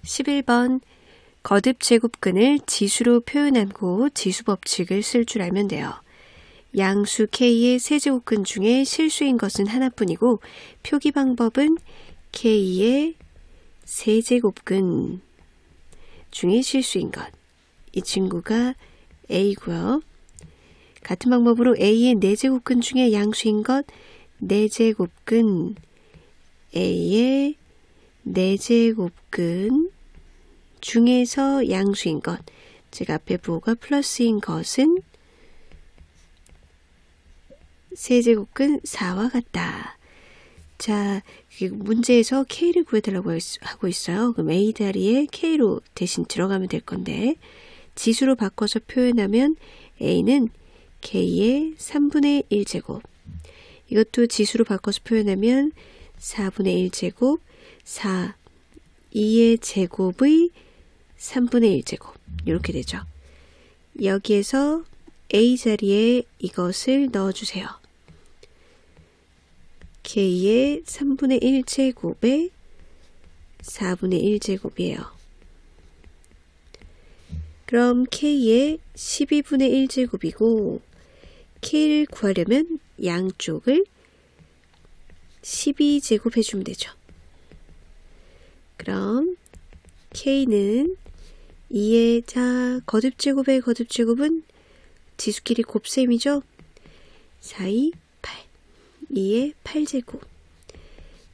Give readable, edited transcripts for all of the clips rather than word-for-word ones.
11번 거듭 제곱근을 지수로 표현하고 지수법칙을 쓸 줄 알면 돼요. 양수 K의 세제곱근 중에 실수인 것은 하나뿐이고 표기 방법은 K의 세제곱근 중에 실수인 것. 이 친구가 A고요. 같은 방법으로 A의 네제곱근 중에 양수인 것 네제곱근 A의 네제곱근 중에서 양수인 것, 즉 앞에 부호가 플러스인 것은 세제곱근 4와 같다. 자, 문제에서 K를 구해달라고 하고 있어요. 그럼 A 자리에 K로 대신 들어가면 될 건데 지수로 바꿔서 표현하면 A는 K의 3분의 1제곱, 이것도 지수로 바꿔서 표현하면 4분의 1제곱, 4, 2의 제곱의 3분의 1제곱 이렇게 되죠. 여기에서 A 자리에 이것을 넣어주세요. K의 3분의 1제곱에 4분의 1제곱이에요. 그럼 K의 12분의 1제곱이고 K를 구하려면 양쪽을 12제곱 해주면 되죠. 그럼 K는 2의 거듭제곱의 거듭제곱은 지수끼리 곱셈이죠. 4, 2, 8. 2의 8제곱.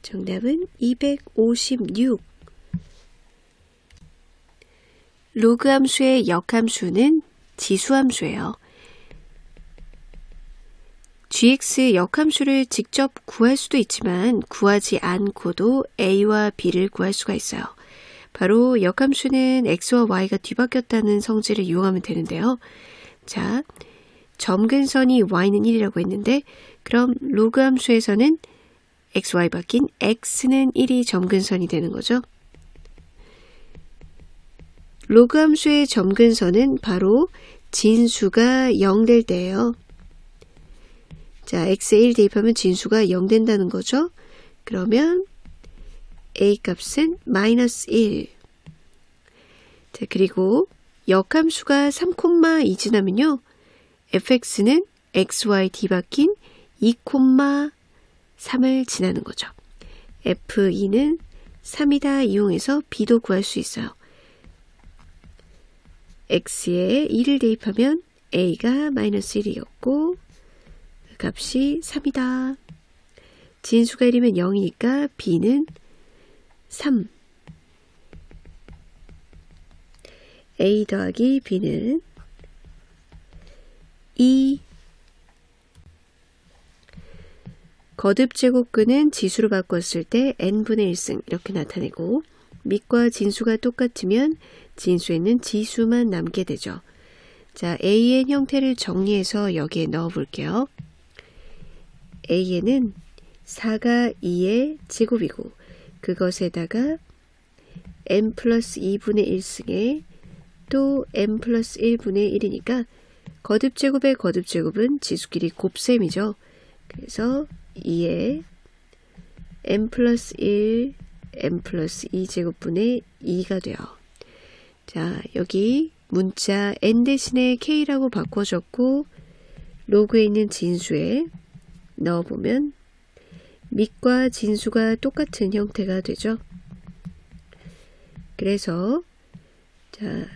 정답은 256. 로그 함수의 역함수는 지수함수예요. gx 역함수를 직접 구할 수도 있지만 구하지 않고도 a와 b를 구할 수가 있어요. 바로 역함수는 x와 y가 뒤바뀌었다는 성질을 이용하면 되는데요. 자, 점근선이 y는 1이라고 했는데 그럼 로그 함수에서는 x, y 바뀐 x는 1이 점근선이 되는 거죠. 로그 함수의 점근선은 바로 진수가 0 될 때예요. 자, x에 1 대입하면 진수가 0 된다는 거죠. 그러면 a 값은 마이너스 1. 자, 그리고 역함수가 3,2 지나면요. fx는 xy 뒤바뀐 2,3을 지나는 거죠. f2는 3이다 이용해서 b도 구할 수 있어요. x에 2를 대입하면 a가 마이너스 1이었고 그 값이 3이다. 진수가 1이면 0이니까 b는 3. a 더하기 b는 2. 거듭제곱근은 지수로 바꿨을 때 n분의 1승 이렇게 나타내고 밑과 진수가 똑같으면 진수에는 지수만 남게 되죠. 자, a의 형태를 정리해서 여기에 넣어 볼게요. a에는 4가 2의 제곱이고 그것에다가 n 플러스 2분의 1승에 또 n 플러스 1분의 1이니까 거듭제곱의 거듭제곱은 지수끼리 곱셈이죠. 그래서 2에 n 플러스 1, n 플러스 2제곱분의 2가 돼요. 자, 여기 문자 n 대신에 k라고 바꿔줬고 로그에 있는 진수에 넣어보면 밑과 진수가 똑같은 형태가 되죠. 그래서 자,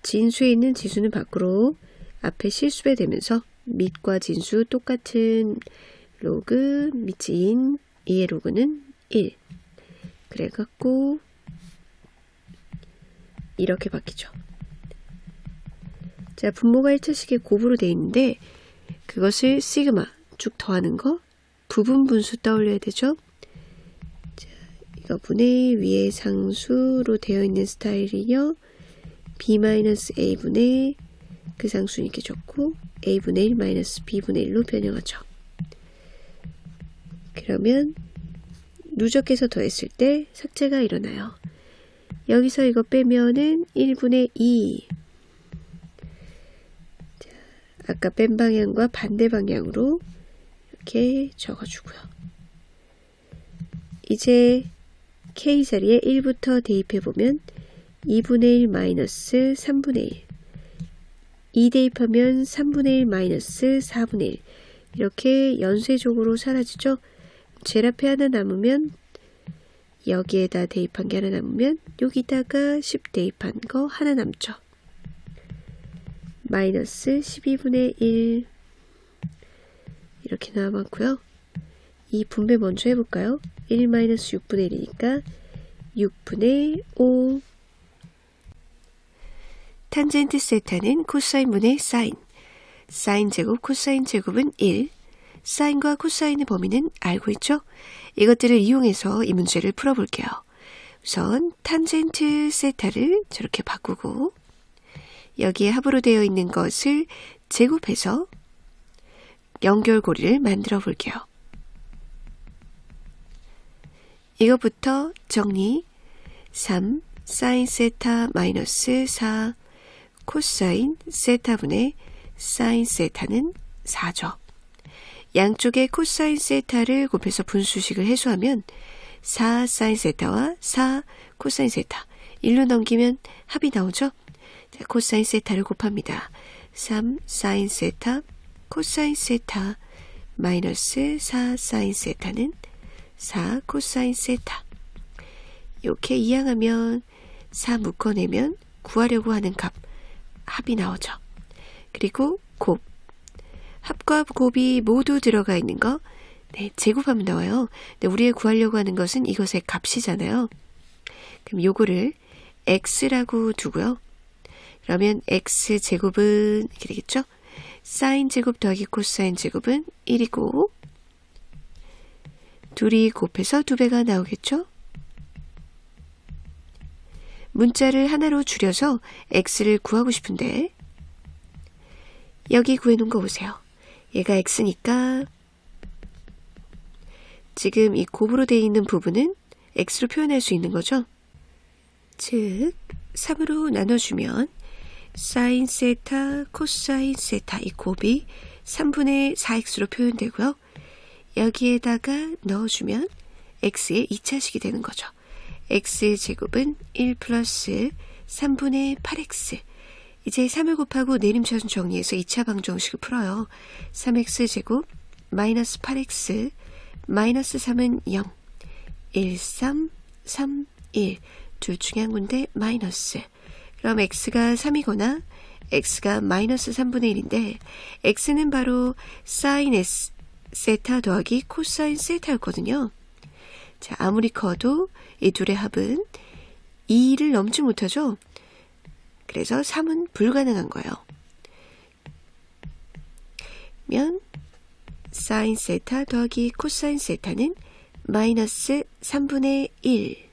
진수에 있는 지수는 밖으로 앞에 실수배 되면서 밑과 진수 똑같은 로그 밑인 2의 로그는 1. 그래갖고 이렇게 바뀌죠. 자, 분모가 1차식의 곱으로 되어 있는데 그것을 시그마 쭉 더하는 거 부분 분수 떠올려야 되죠. 자, 이거 분의 위에 상수로 되어 있는 스타일이요. b-a분의 그 상수는 이렇게 적고 a분의 1 마이너스 b분의 1로 변형하죠. 그러면 누적해서 더했을 때 삭제가 일어나요. 여기서 이거 빼면은 1분의 2. 자, 아까 뺀 방향과 반대 방향으로 이렇게 적어주고요. 이제 K자리에 1부터 대입해보면 2분의 1 마이너스 3분의 1. 2 대입하면 3분의 1 마이너스 4분의 1. 이렇게 연쇄적으로 사라지죠. 제일 앞에 하나 남으면 여기에다 대입한 게 하나 남으면 여기다가 10 대입한 거 하나 남죠. 마이너스 12분의 1 이렇게 남았고요. 이 분배 먼저 해볼까요? 1 마이너스 6분의 1이니까 6분의 5. 탄젠트 세타는 코사인분의 사인. 사인 제곱 코사인 제곱은 1. 사인과 코사인의 범위는 알고 있죠? 이것들을 이용해서 이 문제를 풀어볼게요. 우선 탄젠트 세타를 저렇게 바꾸고 여기에 합으로 되어 있는 것을 제곱해서 연결고리를 만들어 볼게요. 이것부터 정리. 3 사인 세타 마이너스 4 코사인 세타분의 사인 세타는 4죠. 양쪽에 코사인 세타를 곱해서 분수식을 해소하면 4 사인 세타와 4 코사인 세타 1로 넘기면 합이 나오죠. 자, 코사인 세타를 곱합니다. 3 사인 세타 코사인 세타 마이너스 4 사인 세타는 4 코사인 세타. 이렇게 이항하면 4 묶어내면 구하려고 하는 값 합이 나오죠. 그리고 곱. 합과 곱이 모두 들어가 있는 거 제곱하면 나와요. 근데 우리가 구하려고 하는 것은 이것의 값이잖아요. 그럼 요거를 x라고 두고요. 그러면 x제곱은 이렇게 되겠죠. 사인 제곱 더하기 코사인 제곱은 1이고 둘이 곱해서 2배가 나오겠죠. 문자를 하나로 줄여서 x를 구하고 싶은데 여기 구해놓은 거 보세요. 얘가 x니까 지금 이 곱으로 되어 있는 부분은 x로 표현할 수 있는 거죠. 즉 3으로 나눠주면 사인 세타 코사인 세타 이 곱이 3분의 4x로 표현되고요. 여기에다가 넣어주면 x의 2차식이 되는 거죠. x제곱은 1 플러스 3분의 8x. 이제 3을 곱하고 내림차순 정리해서 2차 방정식을 풀어요. 3x제곱 마이너스 8x 마이너스 3은 0 1 3 3 1 둘 중에 한 군데 마이너스. 그럼 x가 3이거나 x가 마이너스 3분의 1인데 x는 바로 사인 세타 더하기 코사인 세타였거든요. 자, 아무리 커도 이 둘의 합은 2를 넘지 못하죠. 그래서 3은 불가능한 거예요. 면 사인 세타 더하기 코사인 세타는 마이너스 3분의 1.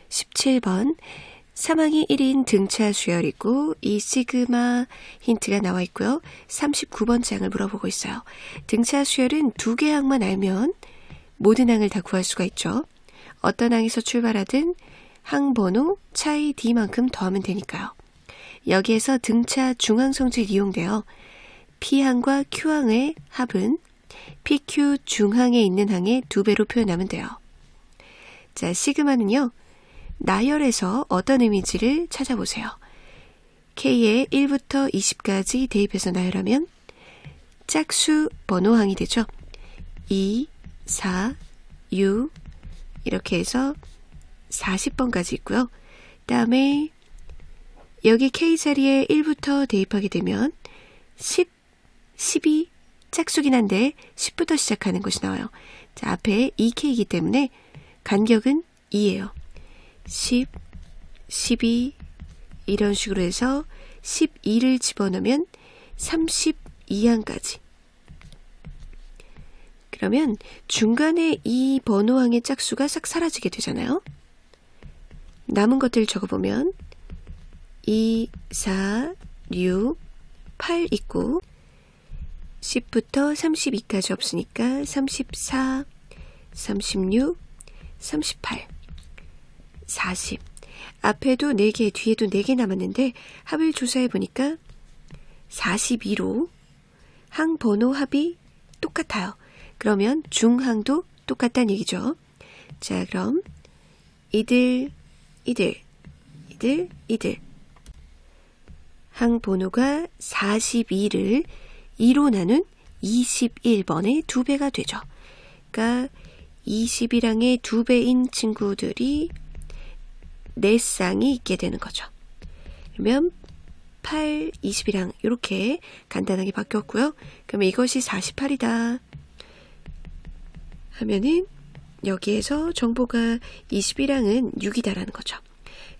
17번 사망이 1인 등차 수열이고 이 시그마 힌트가 나와 있고요. 39번 장을 물어보고 있어요. 등차 수열은 두 개 항만 알면 모든 항을 다 구할 수가 있죠. 어떤 항에서 출발하든 항 번호 차이 d만큼 더하면 되니까요. 여기에서 등차 중항 성질 이용돼요. P항과 Q항의 합은 PQ 중항에 있는 항의 2배로 표현하면 돼요. 자, 시그마는요. 나열에서 어떤 의미인지를 찾아보세요. K에 1부터 20까지 대입해서 나열하면 짝수 번호항이 되죠. 2, 4, 6 이렇게 해서 40번까지 있고요. 다음에 여기 K자리에 1부터 대입하게 되면 10, 12 짝수긴 한데 10부터 시작하는 것이 나와요. 자, 앞에 2K이기 때문에 간격은 2예요. 10, 12 이런 식으로 해서 12를 집어넣으면 32항까지. 그러면 중간에 이 번호항의 짝수가 싹 사라지게 되잖아요. 남은 것들 적어보면 2, 4, 6, 8 있고 10부터 32까지 없으니까 34, 36, 38, 40. 앞에도 4개, 뒤에도 4개 남았는데 합을 조사해보니까 42로 항 번호 합이 똑같아요. 그러면 중항도 똑같다는 얘기죠. 자, 그럼 이들 항번호가 42를 2로 나눈 21번의 2배가 되죠. 그러니까 21항의 2배인 친구들이 4쌍이 있게 되는 거죠. 그러면 8, 21항 이렇게 간단하게 바뀌었고요. 그러면 이것이 48이다 하면은 여기에서 정보가 21항은 6이다라는 거죠.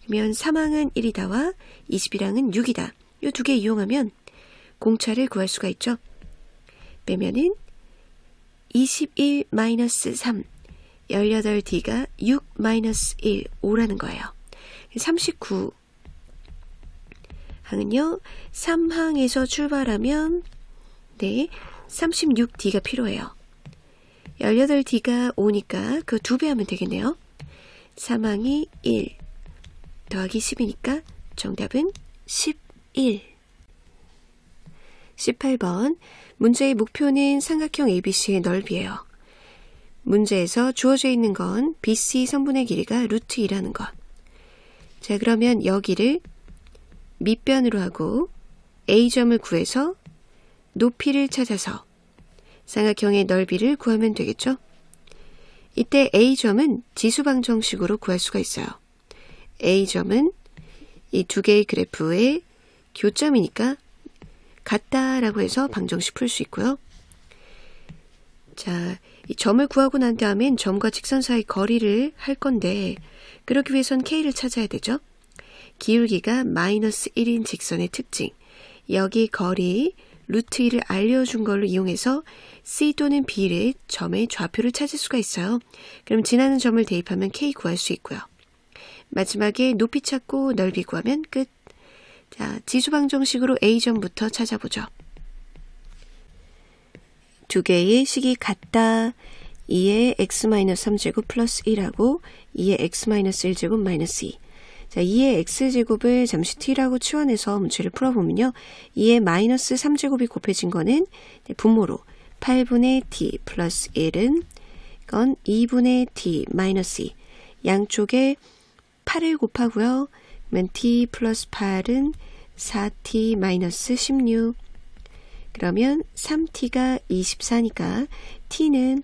그러면 3항은 1이다와 21항은 6이다. 이 두 개 이용하면 공차를 구할 수가 있죠. 빼면은 21-3 18D가 6-1 5라는 거예요. 39 항은요 3항에서 출발하면 36D가 필요해요. 18D가 5니까 그 2배 하면 되겠네요. 3항이 1 더하기 10이니까 정답은 11. 18번 문제의 목표는 삼각형 ABC의 넓이에요. 문제에서 주어져 있는 건 BC 선분의 길이가 루트 2라는 것. 자, 그러면 여기를 밑변으로 하고 A점을 구해서 높이를 찾아서 삼각형의 넓이를 구하면 되겠죠? 이때 A점은 지수방정식으로 구할 수가 있어요. A점은 이 두 개의 그래프의 교점이니까 같다라고 해서 방정식 풀 수 있고요. 자, 이 점을 구하고 난 다음엔 점과 직선 사이 거리를 할 건데 그러기 위해선 K를 찾아야 되죠. 기울기가 -1인 직선의 특징. 여기 거리 루트 2를 알려준 걸로 이용해서 C 또는 B를 점의 좌표를 찾을 수가 있어요. 그럼 지나는 점을 대입하면 K 구할 수 있고요. 마지막에 높이 찾고 넓이 구하면 끝. 자, 지수방정식으로 A점부터 찾아보죠. 두 개의 식이 같다. 2의 x-3제곱 플러스 1하고 2의 x-1제곱 마이너스 2. 자, 2의 x제곱을 잠시 t라고 치환해서 문제를 풀어보면요. 2의 마이너스 3제곱이 곱해진 거는 분모로 8분의 t 플러스 1은 이건 2분의 t 마이너스 2. 양쪽에 8을 곱하고요. 그러면 t 플러스 8은 4t 마이너스 16. 그러면 3t가 24니까 t는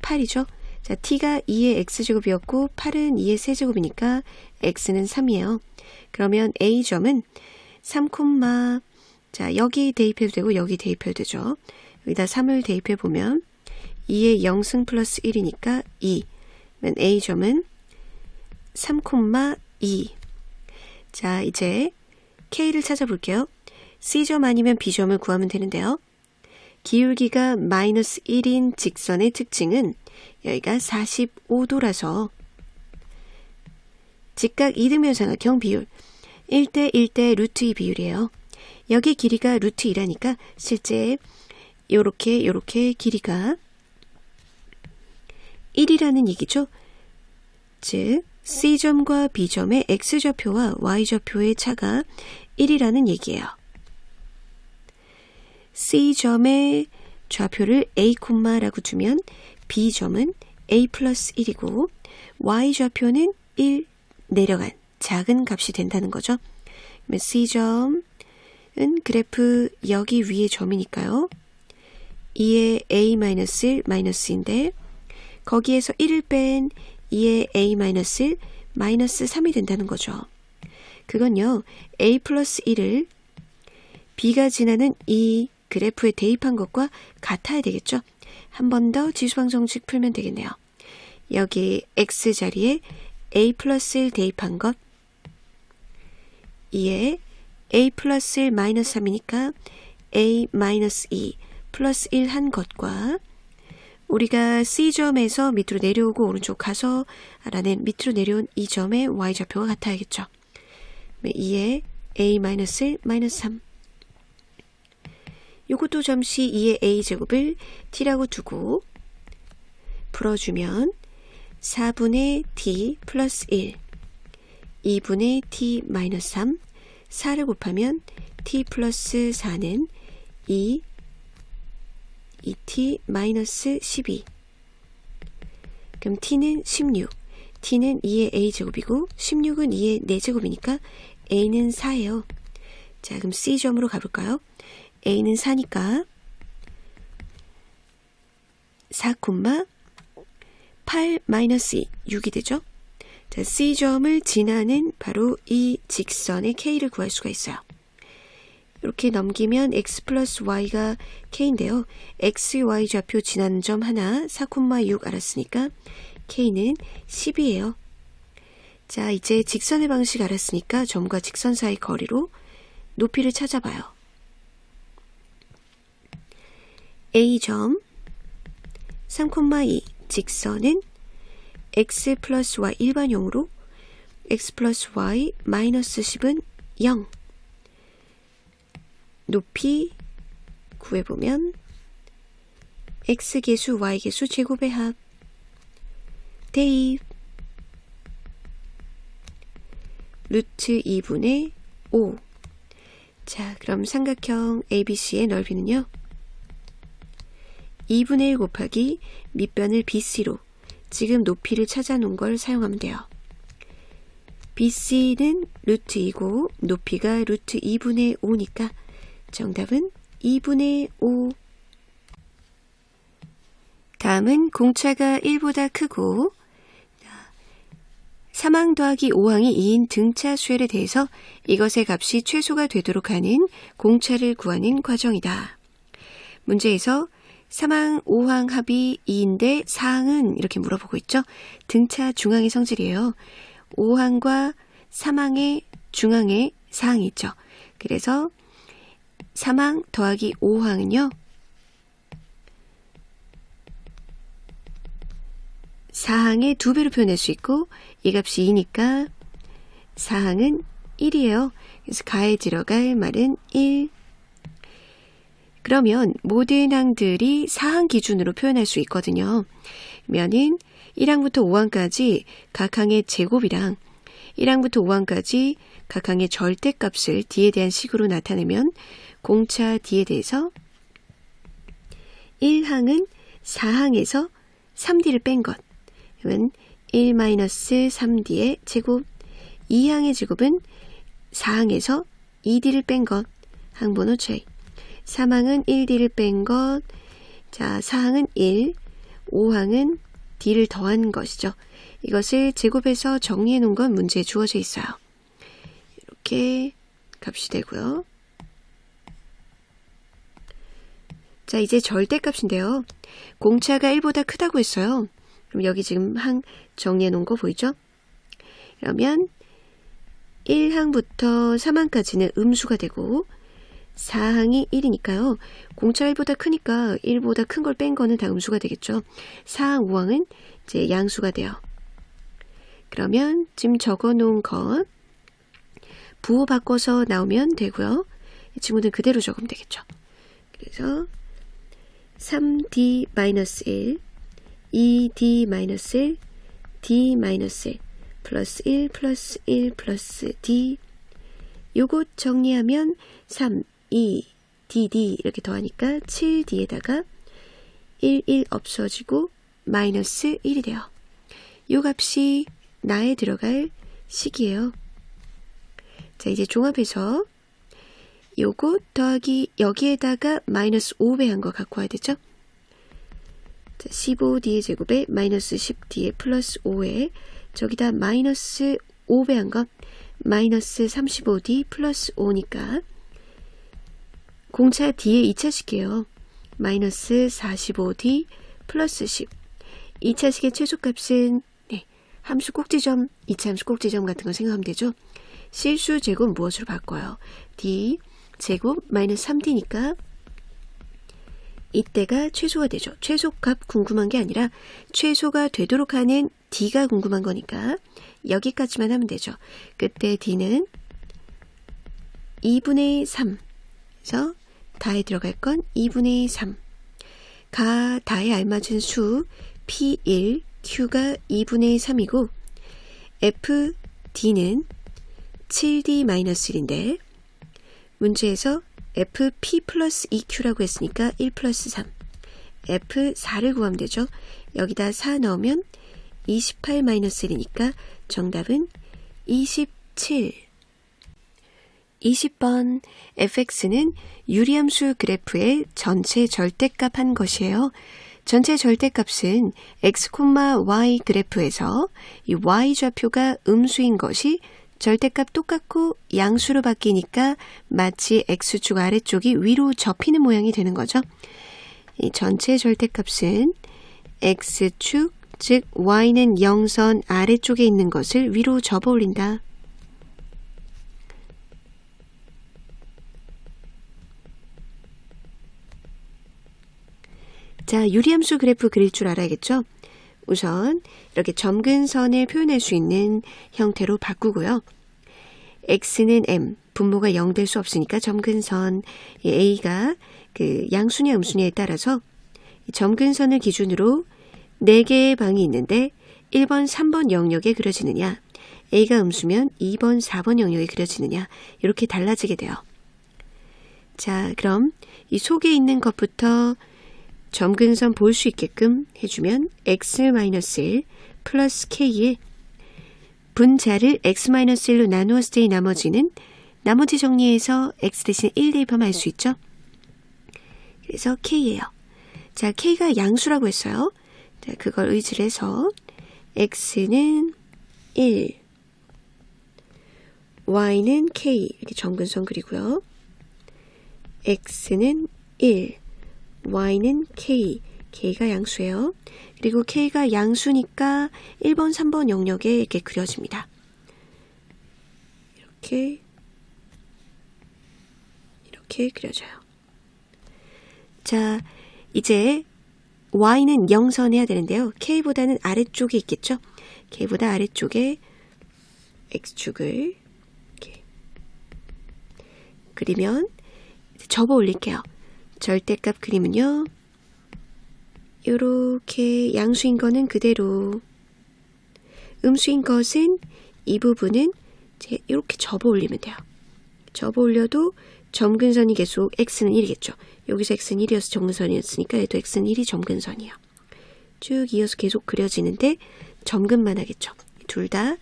8이죠. 자, t가 2의 x제곱이었고 8은 2의 세제곱이니까 x는 3이에요. 그러면 A점은 3, 자, 여기 대입해도 되고 여기 대입해도 되죠. 여기다 3을 대입해보면 2의 0승 플러스 1이니까 2. 그러면 A점은 3, 2. 자, 이제 K를 찾아볼게요. C점 아니면 B점을 구하면 되는데요. 기울기가 -1인 직선의 특징은 여기가 45도라서 직각 이등변 삼각형 비율 1대 1대 루트 2 비율이에요. 여기 길이가 루트 2라니까 실제 요렇게 길이가 1이라는 얘기죠. 즉 C점과 B점의 X좌표와 Y좌표의 차가 1이라는 얘기예요. C점의 좌표를 A, 라고 두면 B점은 A 플러스 1이고 Y좌표는 1 내려간 작은 값이 된다는 거죠. 그러면 C점은 그래프 여기 위에 점이니까요. 2의 A 마이너스 1 마이너스인데 거기에서 1을 뺀 2의 A 마이너스 1 마이너스 3이 된다는 거죠. 그건요. A 플러스 1을 B가 지나는 이 그래프에 대입한 것과 같아야 되겠죠. 한 번 더 지수방정식 풀면 되겠네요. 여기 X자리에 A 플러스 1 대입한 것 2에 A 플러스 1 마이너스 3이니까 A 마이너스 2 플러스 1 한 것과 우리가 C점에서 밑으로 내려오고 오른쪽 가서 알아낸 밑으로 내려온 이 점의 Y좌표가 같아야겠죠. 2에 A 마이너스 1 마이너스 3 요것도 잠시 2의 A제곱을 T라고 두고 풀어주면 4분의 T 플러스 1 2분의 T 마이너스 3 4를 곱하면 T 플러스 4는 2T 마이너스 12 그럼 t는 16, t는 2의 a제곱이고 16은 2의 4제곱이니까 a는 4예요. 자, 그럼 C점으로 가볼까요? a는 4니까 4, 8 마이너스 2, 6이 되죠? 자, C점을 지나는 바로 이 직선의 K를 구할 수가 있어요. 이렇게 넘기면 X 플러스 Y가 K인데요. X, Y 좌표 지나는 점 하나, 4, 6 알았으니까 K는 10이에요. 자, 이제 직선의 방식 알았으니까 점과 직선 사이 거리로 높이를 찾아봐요. A점 3,2 직선은 x 플러스 y 일반형으로 x 플러스 y 마이너스 10은 0. 높이 구해보면 x계수 y계수 제곱의 합 대입 루트 2분의 5. 자, 그럼 삼각형 ABC의 넓이는요. 2분의 1 곱하기 밑변을 BC로 지금 높이를 찾아놓은 걸 사용하면 돼요. BC는 루트 2고 높이가 루트 2분의 5니까 정답은 2분의 5. 다음은 공차가 1보다 크고 3항 더하기 5항이 2인 등차 수열에 대해서 이것의 값이 최소가 되도록 하는 공차를 구하는 과정이다. 문제에서 3항, 5항 합이 2인데 4항은 이렇게 물어보고 있죠. 등차 중항의 성질이에요. 5항과 3항의 중항에 4항이 있죠. 그래서 3항 더하기 5항은요. 4항의 2배로 표현할 수 있고 이 값이 2니까 4항은 1이에요. 그래서 가에 들어갈 말은 1. 그러면 모든 항들이 4항 기준으로 표현할 수 있거든요. 그러면은 1항부터 5항까지 각 항의 제곱이랑 1항부터 5항까지 각 항의 절대값을 D에 대한 식으로 나타내면 공차 D에 대해서 1항은 4항에서 3D를 뺀 것. 그러면 1-3D의 제곱. 2항의 제곱은 4항에서 2D를 뺀 것. 항번호 J. 3항은 1D를 뺀 것. 자, 4항은 1. 5항은 D를 더한 것이죠. 이것을 제곱해서 정리해 놓은 건 문제에 주어져 있어요. 이렇게 값이 되고요. 자, 이제 절대값인데요. 공차가 1보다 크다고 했어요. 그럼 여기 지금 항 정리해 놓은 거 보이죠? 그러면 1항부터 3항까지는 음수가 되고 4항이 1이니까요. 공차 1보다 크니까 1보다 큰 걸 뺀 거는 다 음수가 되겠죠. 4항, 5항은 이제 양수가 돼요. 그러면 지금 적어 놓은 것 부호 바꿔서 나오면 되고요. 이 친구들 그대로 적으면 되겠죠. 그래서 3D-1, 2D-1, D-1, 플러스 1 플러스 1 플러스 D. 요것 정리하면 3, 2, DD 이렇게 더하니까 7D에다가 1, 1 없어지고 마이너스 1이 돼요. 요 값이 나에 들어갈 식이에요. 자, 이제 종합해서 요것 더하기 여기에다가 마이너스 5배 한 거 갖고 와야 되죠. 자, 15D의 제곱에 마이너스 10D의 플러스 5에 저기다 마이너스 5배 한 거 마이너스 35D 플러스 5니까 공차 D의 2차식이에요. 마이너스 45D 플러스 10. 2차식의 최소값은 함수 꼭지점, 2차 함수 꼭지점 같은 거 생각하면 되죠. 실수 제곱 무엇으로 바꿔요? D 제곱 마이너스 3D니까 이때가 최소가 되죠. 최소값 궁금한 게 아니라 최소가 되도록 하는 D가 궁금한 거니까 여기까지만 하면 되죠. 그때 D는 2분의 3. 그래서 다에 들어갈 건 2분의 3. 가 다에 알맞은 수 P1, Q가 2분의 3이고 FD는 7D-1인데 문제에서 FP 플러스 2Q라고 했으니까 1 플러스 3. F4를 구하면 되죠. 여기다 4 넣으면 28-1이니까 정답은 27. 20번 fx는 유리함수 그래프의 전체 절대값 한 것이에요. 전체 절대값은 x, y 그래프에서 이 y 좌표가 음수인 것이 절대값 똑같고 양수로 바뀌니까 마치 x축 아래쪽이 위로 접히는 모양이 되는 거죠. 이 전체 절대값은 x축, 즉 y는 0선 아래쪽에 있는 것을 위로 접어 올린다. 자, 유리함수 그래프 그릴 줄 알아야겠죠? 우선 이렇게 점근선을 표현할 수 있는 형태로 바꾸고요. x는 m, 분모가 0 될 수 없으니까 점근선 a가 그 양수냐 음수냐에 따라서 점근선을 기준으로 4개의 방이 있는데 1번, 3번 영역에 그려지느냐, a가 음수면 2번, 4번 영역에 그려지느냐 이렇게 달라지게 돼요. 자, 그럼 이 속에 있는 것부터 점근선 볼 수 있게끔 해주면 x-1 플러스 k에 분자를 x-1로 나누었을 때의 나머지 정리해서 x 대신 1 대입하면 알 수 있죠. 그래서 k예요. 자, k가 양수라고 했어요. 자, 그걸 의지를 해서 x는 1, y는 k 이렇게 점근선 그리고요. x는 1, y는 k, k가 양수예요. 그리고 k가 양수니까 1번, 3번 영역에 이렇게 그려집니다. 이렇게 그려져요. 자, 이제 y는 0선 해야 되는데요. k보다는 아래쪽에 있겠죠? k보다 아래쪽에 x축을 이렇게 그리면 접어 올릴게요. 절대값 그림은요. 이렇게 양수인 거는 그대로, 음수인 것은 이 부분은 이제 이렇게 접어 올리면 돼요. 접어 올려도 점근선이 계속 x는 1이겠죠. 여기서 x는 1이어서 점근선이었으니까 얘도 x는 1이 점근선이에요. 쭉 이어서 계속 그려지는데 점근만 하겠죠. 둘 다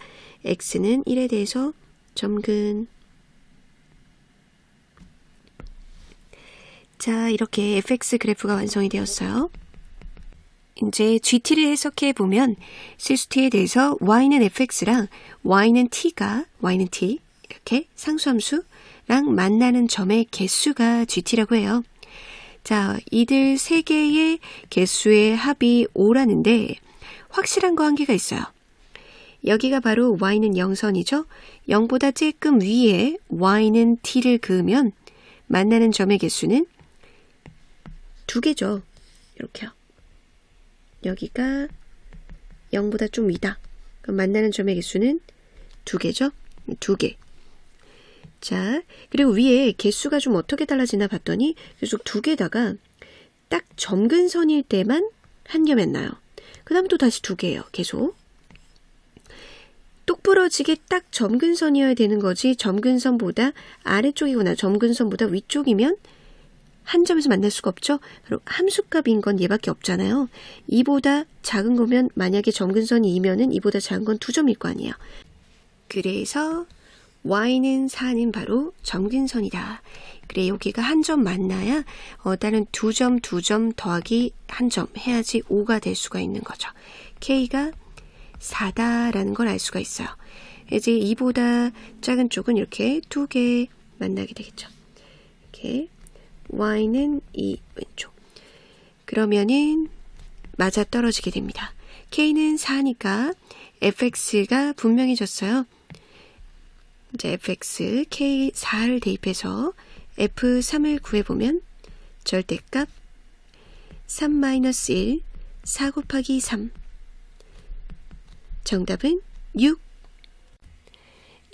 x는 1에 대해서 점근. 자, 이렇게 fx 그래프가 완성이 되었어요. 이제 gt를 해석해 보면 실수t에 대해서 y는 fx랑 y는 t 이렇게 상수함수랑 만나는 점의 개수가 gt라고 해요. 자, 이들 세 개의 개수의 합이 5라는데 확실한 거 한 개가 있어요. 여기가 바로 y는 0선이죠. 0보다 조금 위에 y는 t를 그으면 만나는 점의 개수는 2개죠. 이렇게요. 여기가 0보다 좀 위다. 그럼 만나는 점의 개수는 2개죠. 2개. 자, 그리고 위에 개수가 좀 어떻게 달라지나 봤더니 계속 2개다가 딱 점근선일 때만 한 겹 했나요? 그 다음에 또 다시 2개예요. 계속. 똑부러지게 딱 점근선이어야 되는 거지, 점근선보다 아래쪽이거나 점근선보다 위쪽이면 한 점에서 만날 수가 없죠. 바로 함수값인 건 얘밖에 없잖아요. 2보다 작은 거면 만약에 점근선이 2면은 2보다 작은 건 2점일 거 아니에요. 그래서 y는 4는 바로 점근선이다. 그래, 여기가 한 점 만나야 다른 2점 더하기 한 점 해야지 5가 될 수가 있는 거죠. k가 4다라는 걸 알 수가 있어요. 이제 2보다 작은 쪽은 이렇게 2개 만나게 되겠죠. 이렇게 y는 2 왼쪽. 그러면은 맞아 떨어지게 됩니다. k는 4니까 fx가 분명해졌어요. 이제 fx k 4를 대입해서 f3을 구해보면 절대값 3-1, 4 곱하기 3. 정답은 6.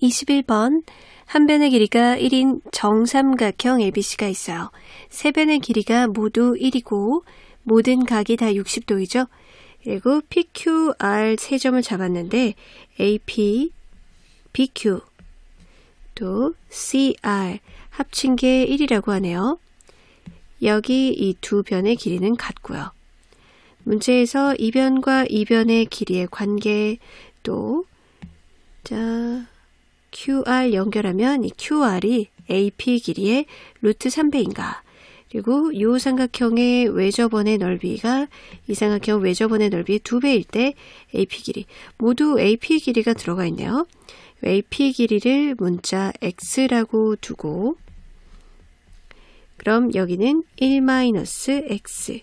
21번. 한 변의 길이가 1인 정삼각형 ABC가 있어요. 세 변의 길이가 모두 1이고 모든 각이 다 60도이죠. 그리고 PQR 세 점을 잡았는데 AP, BQ, 또 CR 합친 게 1이라고 하네요. 여기 이 두 변의 길이는 같고요. 문제에서 이변과 이변의 길이의 관계 또 자 QR 연결하면 이 QR이 AP 길이의 루트 3배인가 그리고 이 삼각형의 외접원의 넓이가 이 삼각형 외접원의 넓이의 2배일 때 AP 길이 모두 AP 길이가 들어가 있네요. AP 길이를 문자 X라고 두고 그럼 여기는 1-X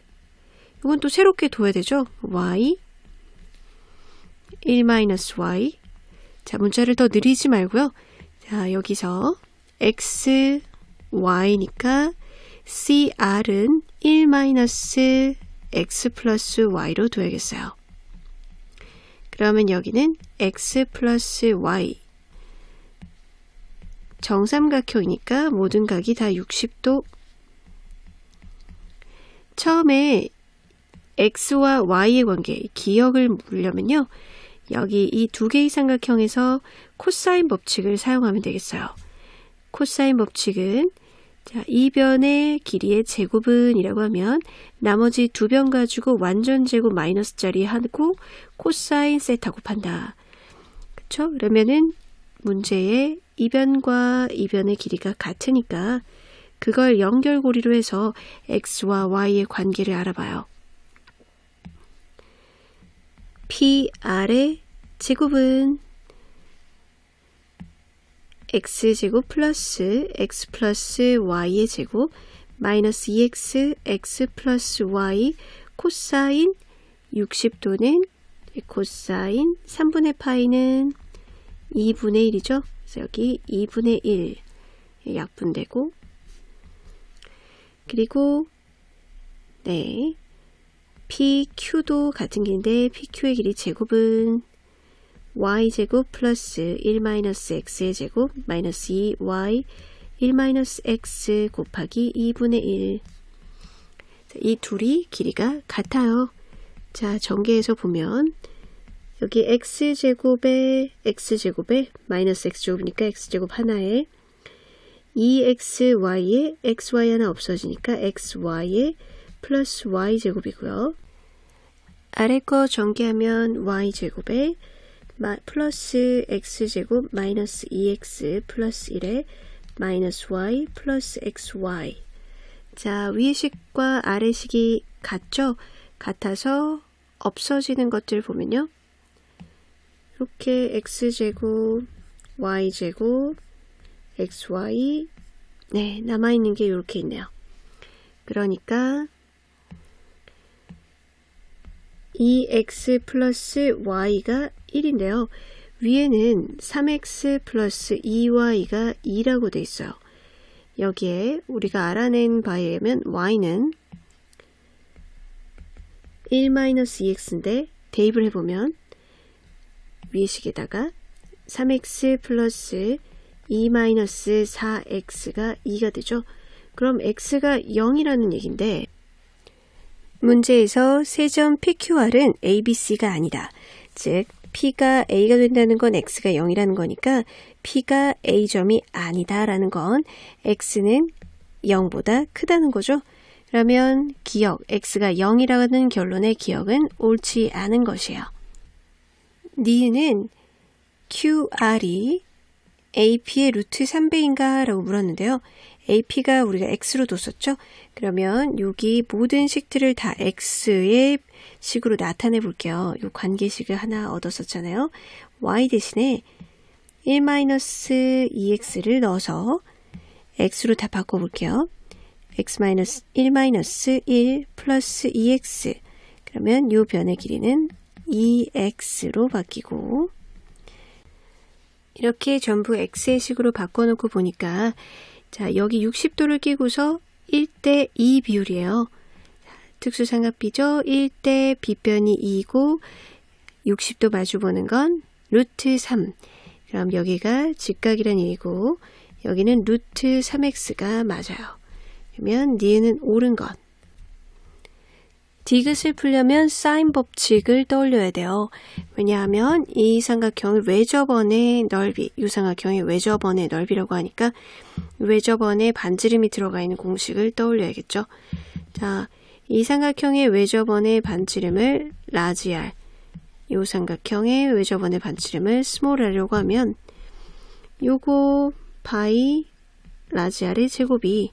이건 또 새롭게 둬야 되죠. Y 1-Y 자 문자를 더 느리지 말고요. 자 여기서 X, Y니까 CR은 1-X 플러스 Y로 둬야겠어요. 그러면 여기는 X 플러스 Y 정삼각형이니까 모든 각이 다 60도 처음에 X와 Y의 관계 기억을 보려면요. 여기 이 두 개의 삼각형에서 코사인 법칙을 사용하면 되겠어요. 코사인 법칙은 자, 이 변의 길이의 제곱은 이라고 하면 나머지 두 변 가지고 완전 제곱 마이너스 짜리 하고 코사인 세타 곱한다. 그쵸? 그러면은 문제에 이 변과 이 변의 길이가 같으니까 그걸 연결고리로 해서 X와 Y의 관계를 알아봐요. PR의 제곱은 X제곱 플러스 X 플러스 Y의 제곱 마이너스 2X X 플러스 Y 코사인 60도는 코사인 3분의 파이는 2분의 1이죠. 그래서 여기 2분의 1 약분되고 그리고 네 PQ도 같은 길인데 PQ의 길이 제곱은 Y제곱 플러스 1-X의 제곱 마이너스 2Y 1-X 곱하기 2분의 1 이 둘이 길이가 같아요. 자 전개해서 보면 여기 X제곱에 마이너스 X제곱이니까 X제곱 하나에 2XY에 XY 하나 없어지니까 XY에 플러스 Y제곱이고요. 아래 거 전개하면 Y제곱에 플러스 X제곱 마이너스 2X 플러스 1에 마이너스 Y 플러스 XY 자 위의 식과 아래 식이 같죠? 같아서 없어지는 것들 보면요. 이렇게 X제곱 Y제곱 XY 네 남아있는 게 이렇게 있네요. 그러니까 2x 플러스 y가 1인데요. 위에는 3x 플러스 2y가 2라고 돼 있어요. 여기에 우리가 알아낸 바에 의하면 y는 1-2x인데 대입을 해보면 위의 식에다가 3x 플러스 2-4x가 2가 되죠. 그럼 x가 0이라는 얘기인데 문제에서 세점 PQR은 ABC가 아니다. 즉 P가 A가 된다는 건 X가 0이라는 거니까 P가 A점이 아니다 라는 건 X는 0보다 크다는 거죠. 그러면 기억 X가 0이라는 결론의 기억은 옳지 않은 것이에요. 니은은 QR이 AP의 루트 3배인가 라고 물었는데요. AP가 우리가 X로 뒀었죠. 그러면 여기 모든 식들을 다 X의 식으로 나타내 볼게요. 이 관계식을 하나 얻었었잖아요. Y 대신에 1-2x를 넣어서 X로 다 바꿔볼게요. X-1-1 플러스 2x 그러면 이 변의 길이는 2x로 바뀌고 이렇게 전부 X의 식으로 바꿔놓고 보니까 자 여기 60도를 끼고서 1대 2 비율이에요. 특수삼각비죠. 1대 B변이 2고 60도 마주보는 건 루트 3 그럼 여기가 직각이란 얘기고 여기는 루트 3x가 맞아요. 그러면 니은은 옳은 것. 디귿을 풀려면 사인 법칙을 떠올려야 돼요. 왜냐하면 이 삼각형의 외접원의 넓이, 이 삼각형의 외접원의 넓이라고 하니까 외접원에 반지름이 들어가 있는 공식을 떠올려야겠죠. 자, 이 삼각형의 외접원의 반지름을 라지 r, 이 삼각형의 외접원의 반지름을 스몰 r이라고 하면 요거 바이 라지 r의 제곱이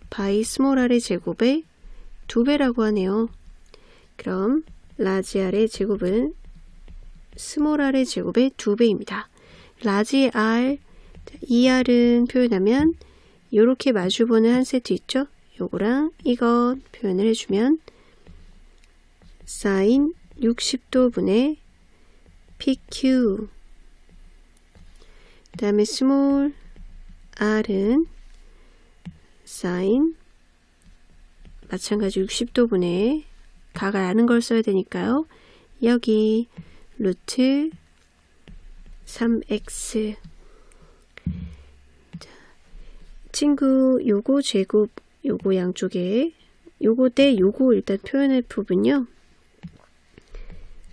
바이 스몰 r의 제곱의 2배라고 하네요. 그럼 라지 r의 제곱은 스몰 r의 제곱의 2배입니다. 라지 r, 이 r은 표현하면 요렇게 마주보는 한 세트 있죠? 요거랑 이거 표현을 해주면 사인 60도 분의 PQ, 그 다음에 스몰 r은 사인 마찬가지 60도 분의 각을 아는 걸 써야 되니까요. 여기 루트 3x. 자, 친구 요거 제곱 요거 양쪽에 요거 대 요거 일단 표현할 부분요.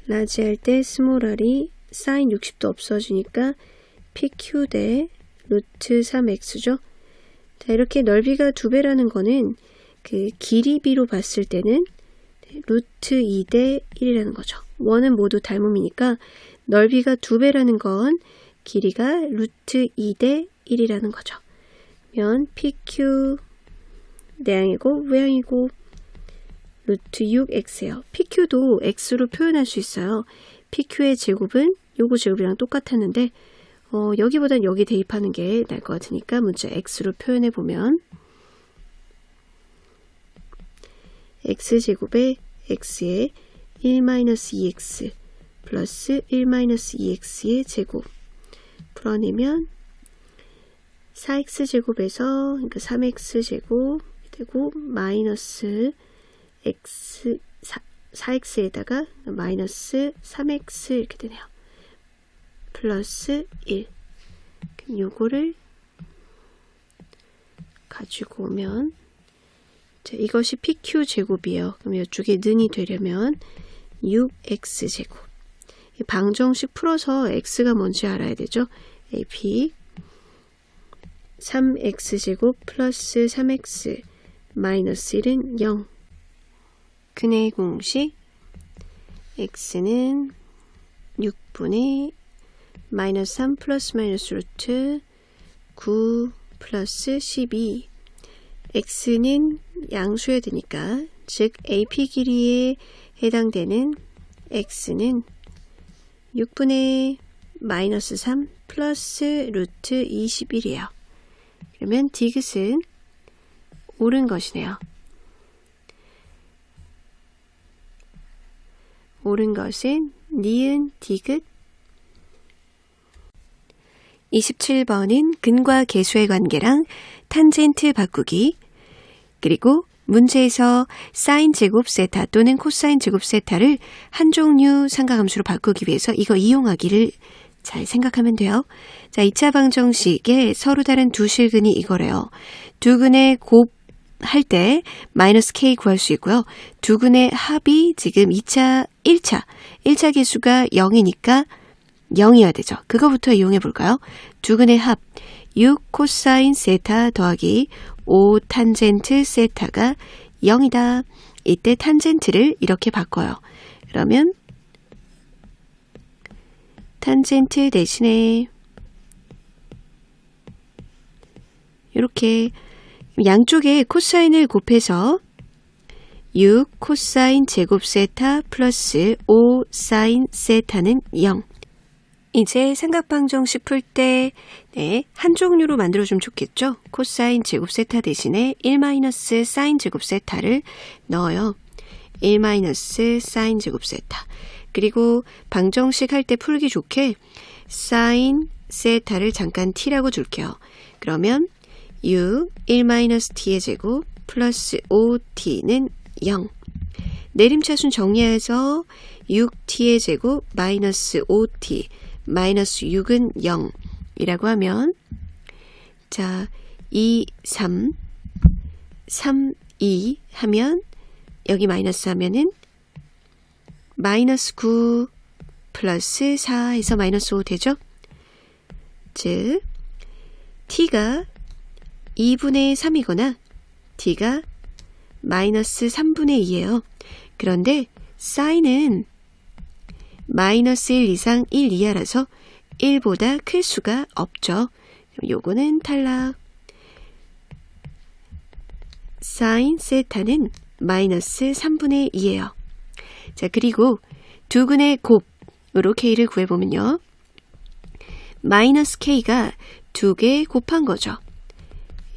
라지 할 때 스몰 r이 사인 60도 없어지니까 PQ 대 루트 3x죠. 자, 이렇게 넓이가 2배라는 거는 그 길이비로 봤을 때는 루트 2 대 1이라는 거죠. 원은 모두 닮음이니까 넓이가 2배라는 건 길이가 루트 2 대 1이라는 거죠. 그러면 PQ 내향이고 외향이고 루트 6x예요. PQ도 x로 표현할 수 있어요. PQ의 제곱은 요거 제곱이랑 똑같았는데 여기보단 여기 대입하는 게 나을 것 같으니까 문자 x로 표현해 보면 x제곱에 x에 1-2x 플러스 1-2x의 제곱 풀어내면 4x제곱에서 그러니까 3x제곱 되고 마이너스 x 4x에다가 마이너스 3x 이렇게 되네요. 플러스 1. 그럼 요거를 가지고 오면 자, 이것이 PQ 제곱이에요. 그럼 이쪽에 는이 되려면 6x제곱. 방정식 풀어서 x가 뭔지 알아야 되죠. AP 3x제곱 플러스 3x 마이너스 1은 0. 근의 공식 x는 6분의 마이너스 3 플러스 마이너스 루트 9 플러스 12. x는 양수여야 되니까 즉 AP 길이에 해당되는 x는 6분의 마이너스 3 플러스 루트 21이에요. 그러면 디귿은 옳은 것이네요. 옳은 것은 니은 디귿. 27번은 근과 계수의 관계랑 탄젠트 바꾸기, 그리고 문제에서 사인 제곱 세타 또는 코사인 제곱 세타를 한 종류 삼각함수로 바꾸기 위해서 이거 이용하기를 잘 생각하면 돼요. 자, 2차 방정식에 서로 다른 두 실근이 이거래요. 두 근의 곱할 때 마이너스 k 구할 수 있고요. 두 근의 합이 지금 1차 계수가 0이니까 0이어야 되죠. 그거부터 이용해 볼까요? 두 근의 합 6 코사인 세타 더하기 5 탄젠트 세타가 0이다. 이때 탄젠트를 이렇게 바꿔요. 그러면 탄젠트 대신에 이렇게 양쪽에 코사인을 곱해서 6 코사인 제곱 세타 플러스 5 사인 세타는 0. 이제 삼각방정식 풀 때 한 종류로 만들어주면 좋겠죠. 코사인 제곱 세타 대신에 1 마이너스 사인 제곱 세타를 넣어요. 1 마이너스 사인 제곱 세타. 그리고 방정식 할 때 풀기 좋게 사인 세타를 잠깐 t라고 줄게요. 그러면 6, 1 마이너스 t의 제곱 플러스 5t는 0. 내림차순 정리해서 6t의 제곱 마이너스 5t 마이너스 6은 0 이라고 하면 자 2, 3, 3, 2 하면 여기 마이너스 하면은 마이너스 9 플러스 4 해서 마이너스 5 되죠? 즉 t가 2분의 3이거나 t가 마이너스 3분의 2예요. 그런데 사인은 마이너스 1 이상 1 이하라서 1보다 클 수가 없죠. 요거는 탈락. 사인 세타는 마이너스 3분의 2예요. 자, 그리고 두근의 곱으로 k를 구해보면요. 마이너스 k가 2개 곱한 거죠.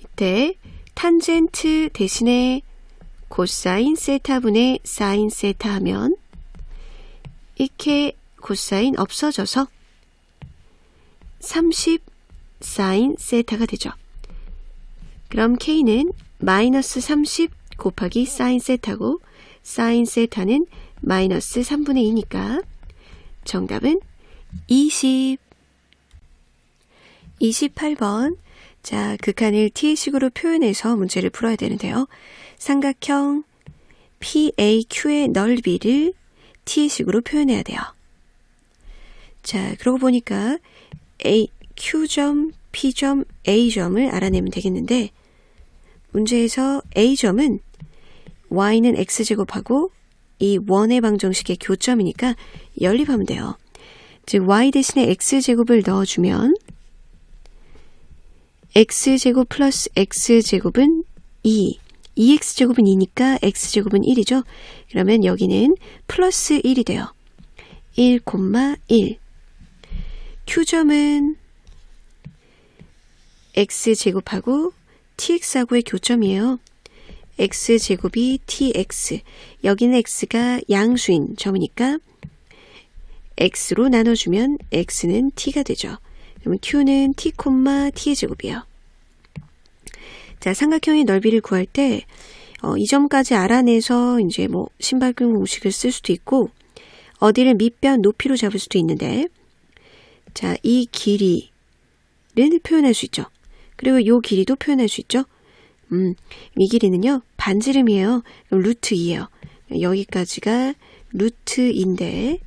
이때 탄젠트 대신에 코사인 세타분의 사인 세타 하면 이렇게 코사인 없어져서 30 사인 세타가 되죠. 그럼 k는 마이너스 30 곱하기 사인 세타고 사인 세타는 마이너스 3분의 2니까 정답은 20. 28번. 자, 극한을 t식으로 표현해서 문제를 풀어야 되는데요. 삼각형 PAQ의 넓이를 t식으로 표현해야 돼요. 자, 그러고 보니까 Q점, P점, A점을 알아내면 되겠는데 문제에서 A점은 y는 x제곱하고 이 원의 방정식의 교점이니까 연립하면 돼요. 즉 y 대신에 x제곱을 넣어주면 x제곱 플러스 x제곱은 2, 2x제곱은 2니까 x제곱은 1이죠. 그러면 여기는 플러스 1이 돼요. 1, 1. Q점은 x제곱하고 tx하고의 교점이에요. x제곱이 tx, 여기는 x가 양수인 점이니까 x로 나눠주면 x는 t가 되죠. 그러면 q는 t, t의 제곱이에요. 자, 삼각형의 넓이를 구할 때 이 점까지 알아내서 이제 뭐 신발끈 공식을 쓸 수도 있고 어디를 밑변 높이로 잡을 수도 있는데 자, 이 길이를 표현할 수 있죠. 그리고 이 길이도 표현할 수 있죠. 이 길이는요, 반지름이에요. 그럼 루트 2예요. 여기까지가 루트인데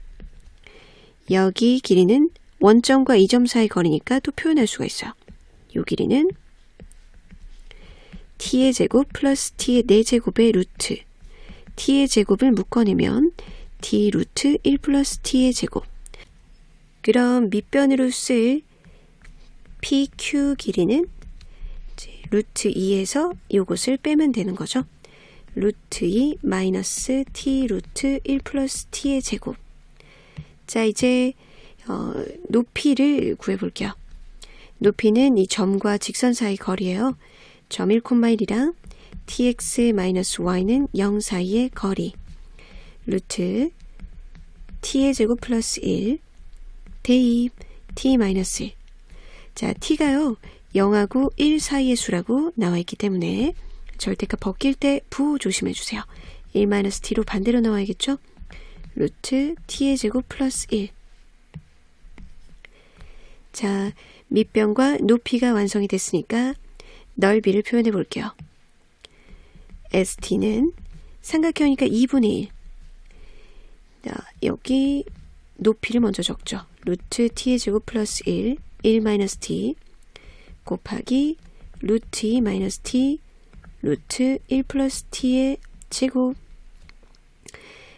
여기 길이는 원점과 이 점 사이 거리니까 또 표현할 수가 있어요. 이 길이는 t의 제곱 플러스 t의 4제곱의 루트, t의 제곱을 묶어내면 t 루트 1 플러스 t의 제곱. 그럼 밑변으로 쓸 PQ 길이는 루트 2에서 요것을 빼면 되는 거죠. 루트 2 마이너스 t 루트 1 플러스 t의 제곱. 자, 이제 높이를 구해볼게요. 높이는 이 점과 직선 사이 거리예요. 점 1,1이랑 tx 마이너스 y는 0 사이의 거리. 루트 t의 제곱 플러스 1 대입 t 마이너스 1. 자, t가요 0하고 1 사이의 수라고 나와 있기 때문에 절대값 벗길 때 부 조심해 주세요. 1 마이너스 t로 반대로 나와야겠죠? 루트 t의 제곱 플러스 1. 자, 밑변과 높이가 완성이 됐으니까 넓이를 표현해 볼게요. ST는 삼각형이니까 2분의 1. 자, 여기 높이를 먼저 적죠. 루트 t의 제곱 플러스 1, 1 마이너스 t 곱하기 루트 2 마이너스 t 루트 1 플러스 t의 제곱.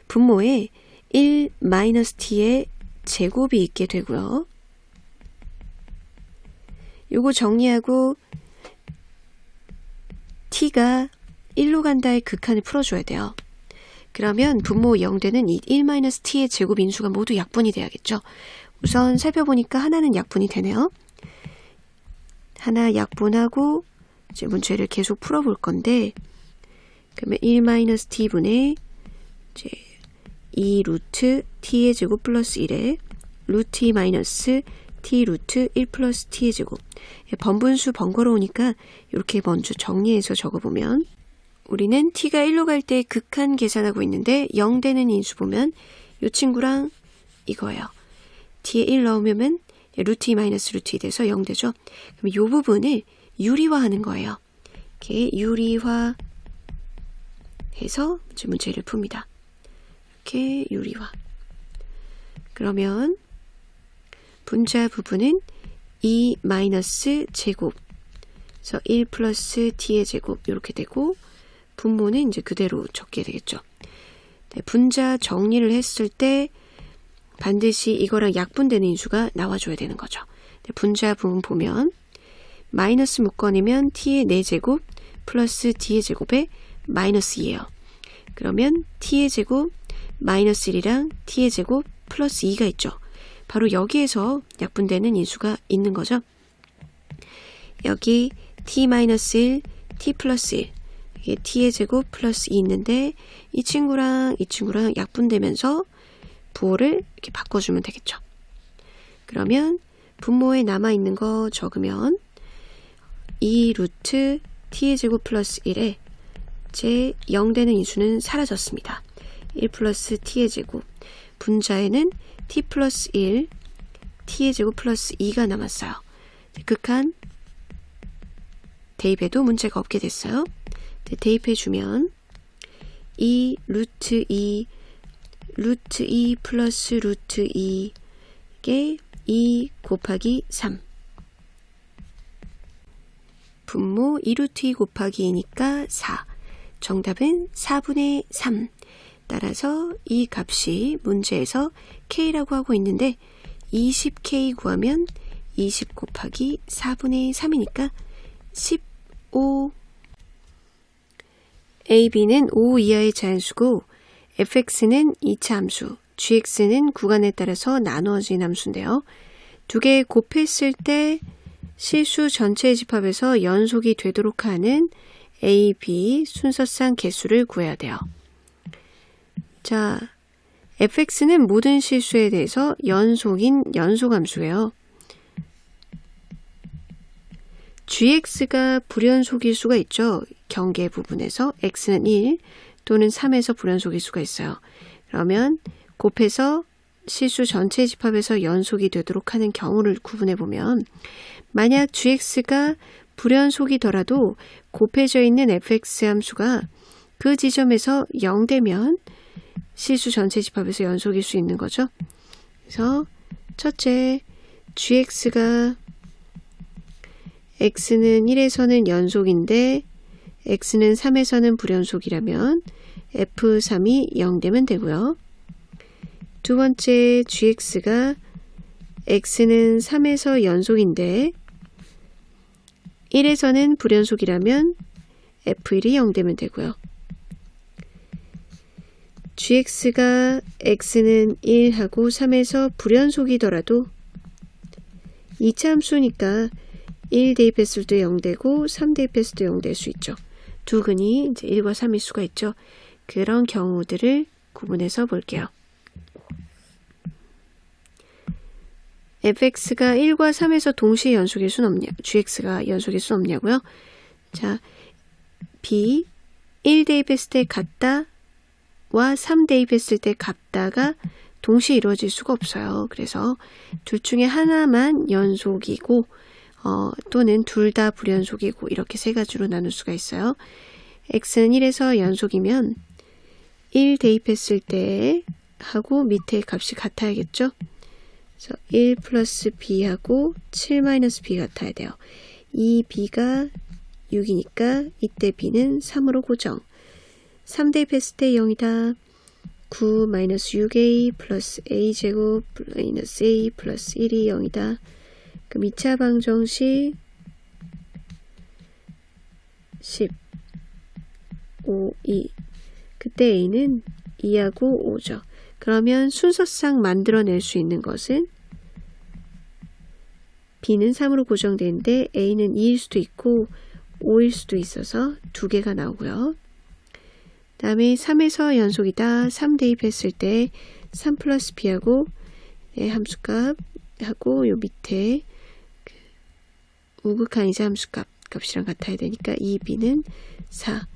분모에 1 마이너스 t의 제곱이 있게 되고요. 요거 정리하고 t가 1로 간다의 극한을 풀어줘야 돼요. 그러면 분모 0되는 이 1-t의 제곱 인수가 모두 약분이 돼야겠죠. 우선 살펴보니까 하나는 약분이 되네요. 하나 약분하고 이제 문제를 계속 풀어볼 건데 그러면 1-t분의 이제 2 루트 t의 제곱 플러스 1에 루트 2 마이너스 t 루트 1 플러스 t의 제곱. 번분수 번거로우니까 이렇게 먼저 정리해서 적어보면 우리는 t가 1로 갈 때 극한 계산하고 있는데 0 되는 인수 보면 이 친구랑 이거예요. t에 1 넣으면 루트 2 마이너스 루트 2 돼서 0 되죠. 그럼 이 부분을 유리화하는 거예요. 이렇게 유리화해서 문제를 풉니다. 이렇게 유리화. 그러면 분자 부분은 2 마이너스 제곱 그래서 1 플러스 t의 제곱 이렇게 되고 분모는 이제 그대로 적게 되겠죠. 네, 분자 정리를 했을 때 반드시 이거랑 약분되는 인수가 나와줘야 되는 거죠. 네, 분자 부분 보면 마이너스 묶어내면 t의 4제곱 플러스 d의 제곱에 마이너스 2예요. 그러면 t의 제곱 마이너스 1이랑 t의 제곱 플러스 2가 있죠. 바로 여기에서 약분되는 인수가 있는 거죠. 여기 t-1, t 플러스 1, 이게 t의 제곱 플러스 2 있는데 이 친구랑 약분되면서 부호를 이렇게 바꿔주면 되겠죠. 그러면 분모에 남아있는 거 적으면 2 루트 t의 제곱 플러스 1에 제 0되는 인수는 사라졌습니다. 1 플러스 t의 제곱, 분자에는 t 플러스 1, t의 제곱 플러스 2가 남았어요. 극한 대입해도 문제가 없게 됐어요. 대입해주면 2 루트 2 플러스 루트 2 이게 2 곱하기 3 분모 2 루트 2 곱하기 2니까 4 정답은 4분의 3 따라서 이 값이 문제에서 K라고 하고 있는데 20K 구하면 20 곱하기 4분의 3이니까 15 A, B는 5 이하의 자연수고 fx는 2차 함수, gx는 구간에 따라서 나누어진 함수인데요. 두 개 곱했을 때 실수 전체의 집합에서 연속이 되도록 하는 A, B 순서상 개수를 구해야 돼요. 자, fx는 모든 실수에 대해서 연속인 연속함수예요. gx가 불연속일 수가 있죠. 경계 부분에서 x는 1 또는 3에서 불연속일 수가 있어요. 그러면 곱해서 실수 전체 집합에서 연속이 되도록 하는 경우를 구분해보면 만약 gx가 불연속이더라도 곱해져 있는 fx 함수가 그 지점에서 0되면 실수 전체 집합에서 연속일 수 있는 거죠. 그래서 첫째, gx가 x는 1에서는 연속인데 x는 3에서는 불연속이라면 f3이 0되면 되고요. 두 번째, gx가 x는 3에서 연속인데 1에서는 불연속이라면 f1이 0되면 되고요. gx가 x는 1하고 3에서 불연속이더라도 2차 함수니까 1 대입했을 때 0되고 3 대입했을 때 0될 수 있죠. 두 근이 이제 1과 3일 수가 있죠. 그런 경우들을 구분해서 볼게요. fx가 1과 3에서 동시에 연속일 수는 없냐? gx가 연속일 수 없냐고요? 자, b 1 대입했을 때 같다와 3 대입했을 때 같다가 동시에 이루어질 수가 없어요. 그래서 둘 중에 하나만 연속이고 또는 둘 다 불연속이고 이렇게 세 가지로 나눌 수가 있어요. x는 1에서 연속이면 1 대입했을 때 하고 밑에 값이 같아야겠죠. 그래서 1 플러스 b하고 7 마이너스 b 같아야 돼요. 이 b가 6이니까 이때 b는 3으로 고정. 3 대입했을 때 0이다. 9 마이너스 6a 플러스 a제곱 마이너스 a 플러스 1이 0이다. 그럼 2차 방정식 10, 5, 2 그때 a는 2하고 5죠. 그러면 순서상 만들어낼 수 있는 것은 b는 3으로 고정되는데 a는 2일 수도 있고 5일 수도 있어서 두 개가 나오고요. 다음에 3에서 연속이다. 3 대입했을 때 3 플러스 b하고 함수값 하고 요 밑에 우극한 이자 함수값 값이랑 같아야 되니까 2b는 4,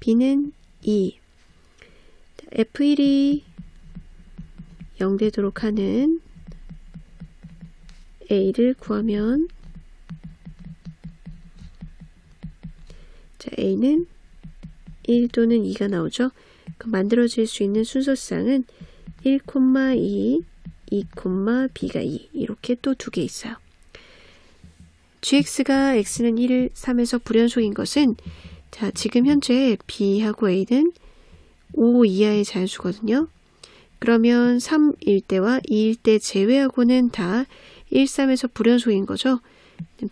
b는 2. f1이 0 되도록 하는 a를 구하면 자, a는 1 또는 2가 나오죠. 그럼 만들어질 수 있는 순서상은 1, 2, 2, b가 2 이렇게 또 두 개 있어요. gx가 x는 1, 3에서 불연속인 것은 자, 지금 현재 B하고 A는 5 이하의 자연수거든요. 그러면 3일 때와 2일 때 제외하고는 다 1, 3에서 불연속인 거죠.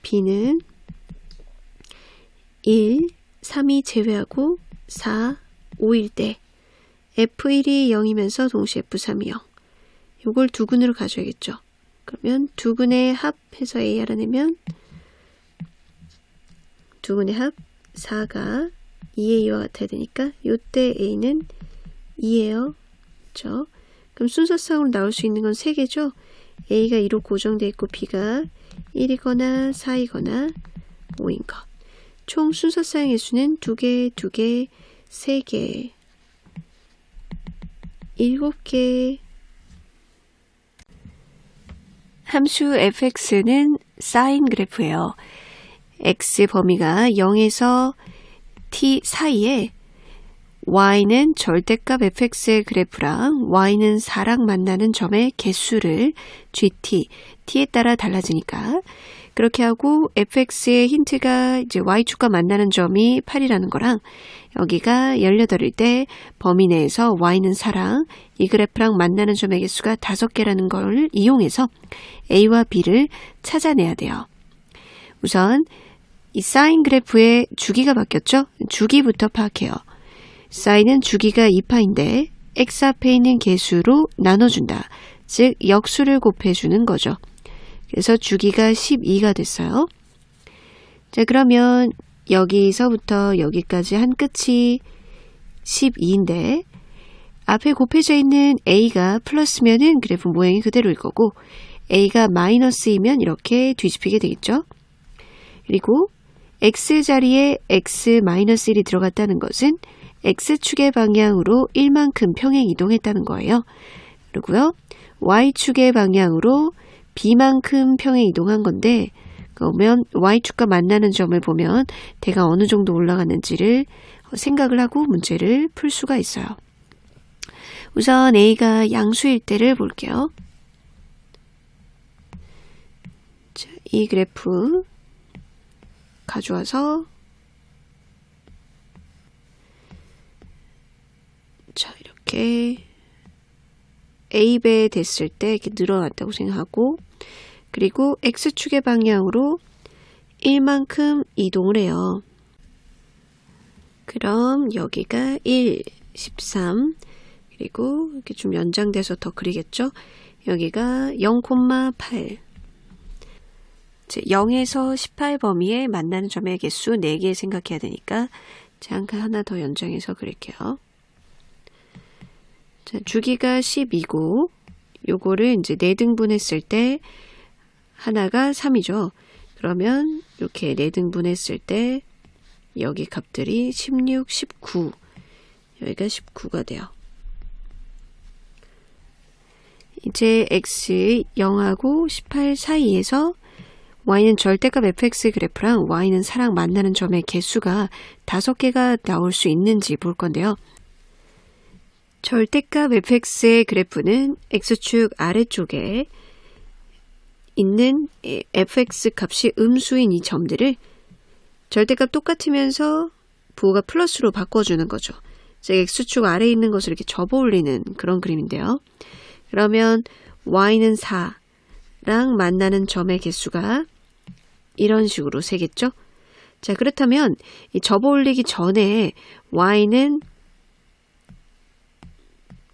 B는 1, 3이 제외하고 4, 5일 때 F1이 0이면서 동시에 F3이 0. 이걸 두근으로 가져야겠죠. 그러면 두근의 합해서 A 알아내면 두근의 합 4가 2A와 같아야 되니까 이때 A는 2예요. 그렇죠? 그럼 순서상으로 나올 수 있는 건 3개죠. A가 2로 고정되어 있고 B가 1이거나 4이거나 5인 것. 총 순서상의 수는 2개, 2개, 3개, 7개. 함수 fx는 사인 그래프예요. x 범위가 0에서 t 사이에 y는 절대값 fx의 그래프랑 y는 4랑 만나는 점의 개수를 gt, t에 따라 달라지니까 그렇게 하고 fx의 힌트가 이제 y축과 만나는 점이 8이라는 거랑 여기가 18일 때 범위 내에서 y는 4랑 이 그래프랑 만나는 점의 개수가 5개라는 걸 이용해서 a와 b를 찾아내야 돼요. 우선 이 사인 그래프의 주기가 바뀌었죠? 주기부터 파악해요. 사인은 주기가 2파인데 x 앞에 있는 개수로 나눠준다. 즉 역수를 곱해주는 거죠. 그래서 주기가 12가 됐어요. 자, 그러면 여기서부터 여기까지 한 끝이 12인데 앞에 곱해져 있는 a가 플러스면은 그래프 모양이 그대로일 거고 a가 마이너스이면 이렇게 뒤집히게 되겠죠. 그리고 x 자리에 x-1이 들어갔다는 것은 x축의 방향으로 1만큼 평행 이동했다는 거예요. 그리고요, y축의 방향으로 b만큼 평행 이동한 건데 그러면 y축과 만나는 점을 보면 대가 어느 정도 올라갔는지를 생각을 하고 문제를 풀 수가 있어요. 우선 a가 양수일 때를 볼게요. 자, 이 그래프 가져와서 자, 이렇게 a배 됐을 때 이렇게 늘어났다고 생각하고 그리고 x축의 방향으로 1만큼 이동을 해요. 그럼 여기가 1, 13 그리고 이렇게 좀 연장돼서 더 그리겠죠. 여기가 0,8 0에서 18 범위에 만나는 점의 개수 4개 생각해야 되니까 잠깐 하나 더 연장해서 그릴게요. 자, 주기가 12고 요거를 이제 4등분했을 때 하나가 3이죠. 그러면 이렇게 4등분했을 때 여기 값들이 16, 19 여기가 19가 돼요. 이제 x 0하고 18 사이에서 y는 절대값 fx 그래프랑 y는 4랑 만나는 점의 개수가 5개가 나올 수 있는지 볼 건데요. 절대값 fx의 그래프는 x축 아래쪽에 있는 fx 값이 음수인 이 점들을 절대값 똑같으면서 부호가 플러스로 바꿔주는 거죠. 즉 x축 아래에 있는 것을 이렇게 접어 올리는 그런 그림인데요. 그러면 y는 4랑 만나는 점의 개수가 이런 식으로 세겠죠. 자, 그렇다면 이 접어 올리기 전에 y는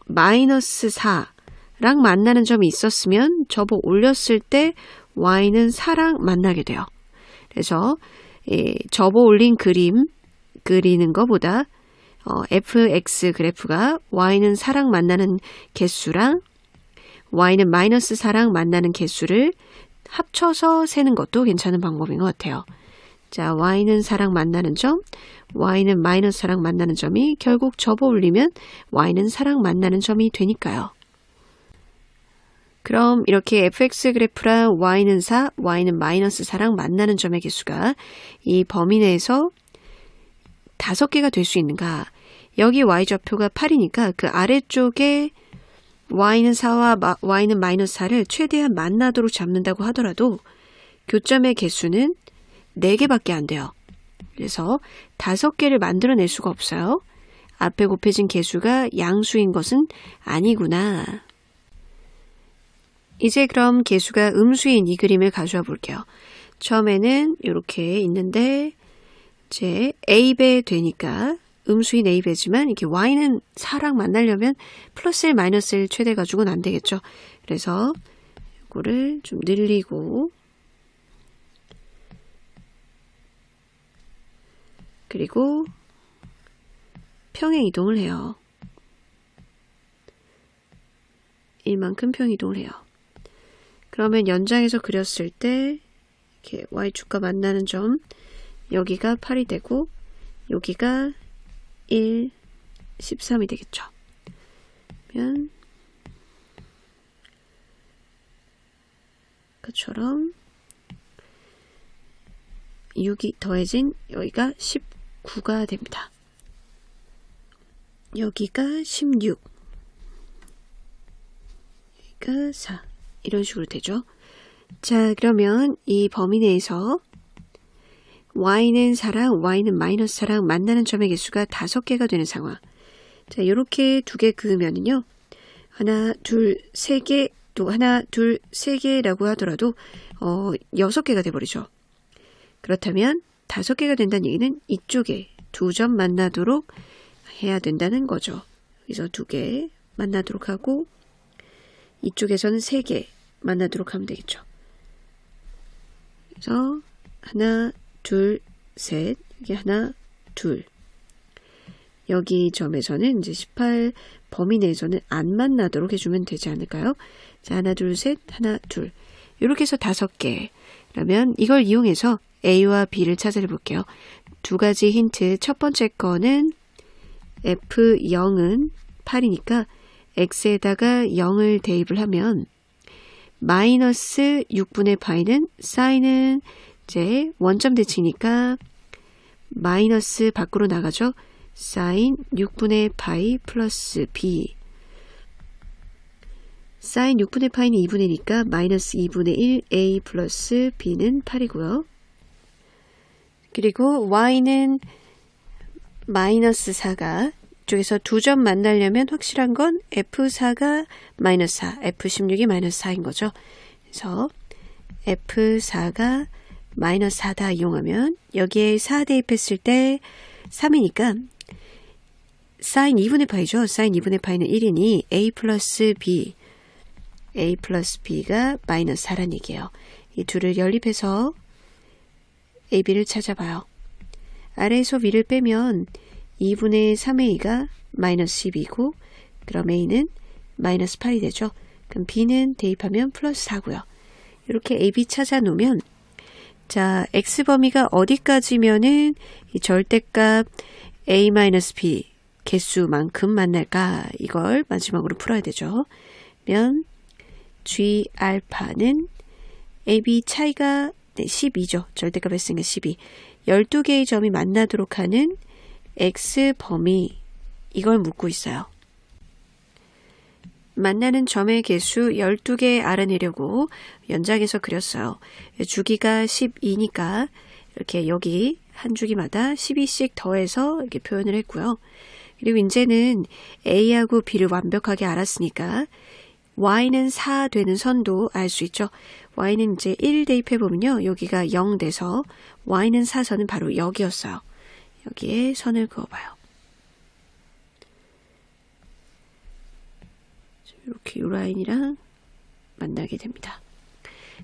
마이너스 4랑 만나는 점이 있었으면 접어 올렸을 때 y는 4랑 만나게 돼요. 그래서 접어 올린 그림 그리는 것보다 fx 그래프가 y는 4랑 만나는 개수랑 y는 마이너스 4랑 만나는 개수를 합쳐서 세는 것도 괜찮은 방법인 것 같아요. 자, y는 4랑 만나는 점, y는 마이너스 4랑 만나는 점이 결국 접어 올리면 y는 4랑 만나는 점이 되니까요. 그럼 이렇게 fx 그래프랑 y는 4, y는 마이너스 4랑 만나는 점의 개수가 이 범위 내에서 5개가 될 수 있는가? 여기 y좌표가 8이니까 그 아래쪽에 y는 4와 y는 마이너스 4를 최대한 만나도록 잡는다고 하더라도 교점의 개수는 4개밖에 안 돼요. 그래서 5개를 만들어낼 수가 없어요. 앞에 곱해진 개수가 양수인 것은 아니구나. 이제 그럼 개수가 음수인 이 그림을 가져와 볼게요. 처음에는 이렇게 있는데 이제 A배 되니까 음수인 A배지만 이렇게 Y는 4랑 만나려면 플러스 1, 마이너스 1 최대 가지고는 안 되겠죠. 그래서 이거를 좀 늘리고 그리고 평행 이동을 해요. 이만큼 평행 이동을 해요. 그러면 연장해서 그렸을 때 이렇게 Y축과 만나는 점 여기가 8이 되고 여기가 1, 13이 되겠죠. 그러면 그처럼 6이 더해진 여기가 19가 됩니다. 여기가 16, 여기가 4 이런 식으로 되죠. 자, 그러면 이 범위 내에서 y는 4랑 y는 마이너스 4랑 만나는 점의 개수가 5개가 되는 상황. 자, 이렇게 2개 그으면은요. 하나, 둘, 세 개, 또 하나, 둘, 세 개라고 하더라도 6개가 돼버리죠. 그렇다면 5개가 된다는 얘기는 이쪽에 2점 만나도록 해야 된다는 거죠. 여기서 2개 만나도록 하고 이쪽에서는 3개 만나도록 하면 되겠죠. 그래서 하나, 둘, 셋, 여기 하나, 둘. 여기 점에서는 이제 18 범위 내에서는 안 만나도록 해주면 되지 않을까요? 자, 하나, 둘, 셋, 하나, 둘. 이렇게 해서 5개. 그러면 이걸 이용해서 A와 B를 찾아내 볼게요. 2가지 힌트. 첫 번째 거는 F0은 8이니까 X에다가 0을 대입을 하면 마이너스 6분의 파이는 사인은 이제 원점 대칭이니까 마이너스 밖으로 나가죠. 사인 6분의 파이 플러스 B. 사인 6분의 파이는 2분의 1이니까 마이너스 2분의 1 A 플러스 B는 8이고요. 그리고 Y는 마이너스 4가 이쪽에서 2점 만나려면 확실한 건 F4가 마이너스 4, F16이 마이너스 4인 거죠. 그래서 F4가 마이너스 4다 이용하면 여기에 4 대입했을 때 3이니까 사인 2분의 파이죠. 사인 2분의 파이는 1이니 A 플러스 B, A 플러스 B가 마이너스 4란 얘기예요. 이 둘을 연립해서 AB를 찾아봐요. 아래에서 위를 빼면 2분의 3A가 마이너스 12고 그럼 A는 마이너스 8이 되죠. 그럼 B는 대입하면 플러스 4고요. 이렇게 AB 찾아 놓으면 자, X범위가 어디까지면은 이 절대값 A-B 개수만큼 만날까? 이걸 마지막으로 풀어야 되죠. 그러면 G 알파는 AB 차이가 12죠. 절대값 했으니까 12. 12개의 점이 만나도록 하는 X 범위 이걸 묻고 있어요. 만나는 점의 개수 12개 알아내려고 연장해서 그렸어요. 주기가 12니까 이렇게 여기 한 주기마다 12씩 더해서 이렇게 표현을 했고요. 그리고 이제는 A하고 B를 완벽하게 알았으니까 Y는 4 되는 선도 알 수 있죠. Y는 이제 1 대입해보면요. 여기가 0 돼서 Y는 4선은 바로 여기였어요. 여기에 선을 그어봐요. 이렇게 이 라인이랑 만나게 됩니다.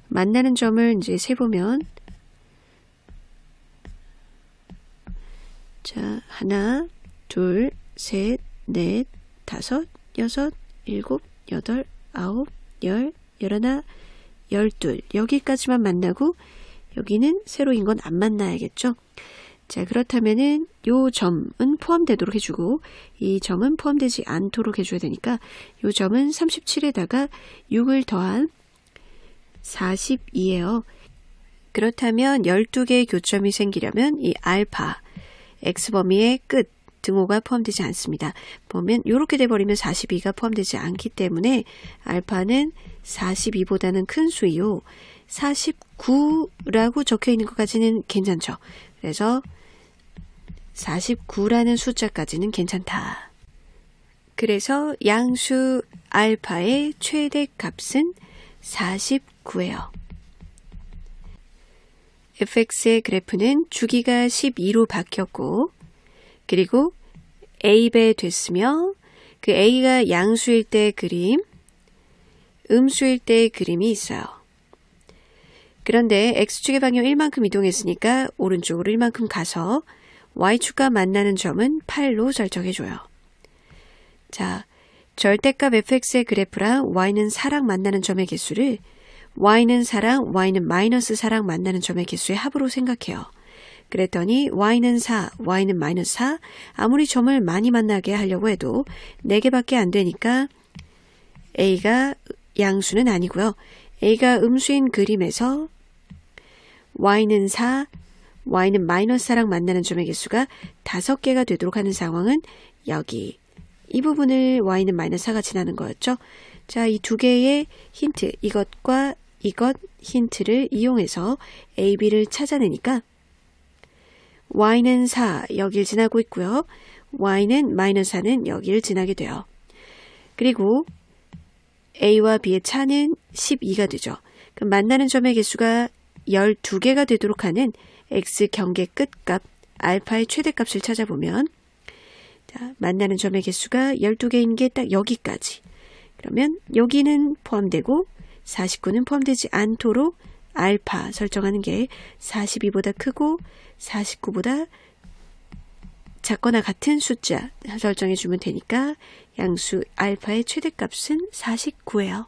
만나는 점을 이제 세보면 자, 하나, 둘, 셋, 넷, 다섯, 여섯, 일곱, 여덟, 아홉, 열, 열하나, 열둘. 여기까지만 만나고 여기는 세로인 건 안 만나야겠죠. 자, 그렇다면은 요 점은 포함되도록 해주고 이 점은 포함되지 않도록 해줘야 되니까 요 점은 37에다가 6을 더한 42예요. 그렇다면 12개의 교점이 생기려면 이 알파, X범위의 끝, 등호가 포함되지 않습니다. 보면 이렇게 돼버리면 42가 포함되지 않기 때문에 알파는 42보다는 큰 수이요. 49라고 적혀있는 것까지는 괜찮죠. 그래서 49라는 숫자까지는 괜찮다. 그래서 양수 알파의 최대값은 49예요. fx의 그래프는 주기가 12로 바뀌었고 그리고 a배 됐으며 그 a가 양수일 때의 그림, 음수일 때의 그림이 있어요. 그런데 x축의 방향 1만큼 이동했으니까 오른쪽으로 1만큼 가서 y축과 만나는 점은 8로 설정해줘요. 자, 절대값 fx의 그래프랑 y는 4랑 만나는 점의 개수를 y는 4랑 y는 마이너스 4랑 만나는 점의 개수의 합으로 생각해요. 그랬더니 y는 4, y는 마이너스 4, 아무리 점을 많이 만나게 하려고 해도 4개밖에 안 되니까 a가 양수는 아니고요. a가 음수인 그림에서 y는 4, y는 마이너스 4랑 만나는 점의 개수가 5개가 되도록 하는 상황은 여기 이 부분을 y는 마이너스 4가 지나는 거였죠. 자, 이 두 개의 힌트, 이것과 이것 힌트를 이용해서 a, b를 찾아내니까 y는 4 여길 지나고 있고요. y는 마이너스 4는 여길 지나게 돼요. 그리고 a와 b의 차는 12가 되죠. 그럼 만나는 점의 개수가 12개가 되도록 하는 x 경계 끝값 알파의 최대값을 찾아보면 자, 만나는 점의 개수가 12개인 게 딱 여기까지. 그러면 여기는 포함되고 49는 포함되지 않도록 알파 설정하는 게 42보다 크고 49보다 작거나 같은 숫자 설정해 주면 되니까 양수 알파의 최대값은 49예요.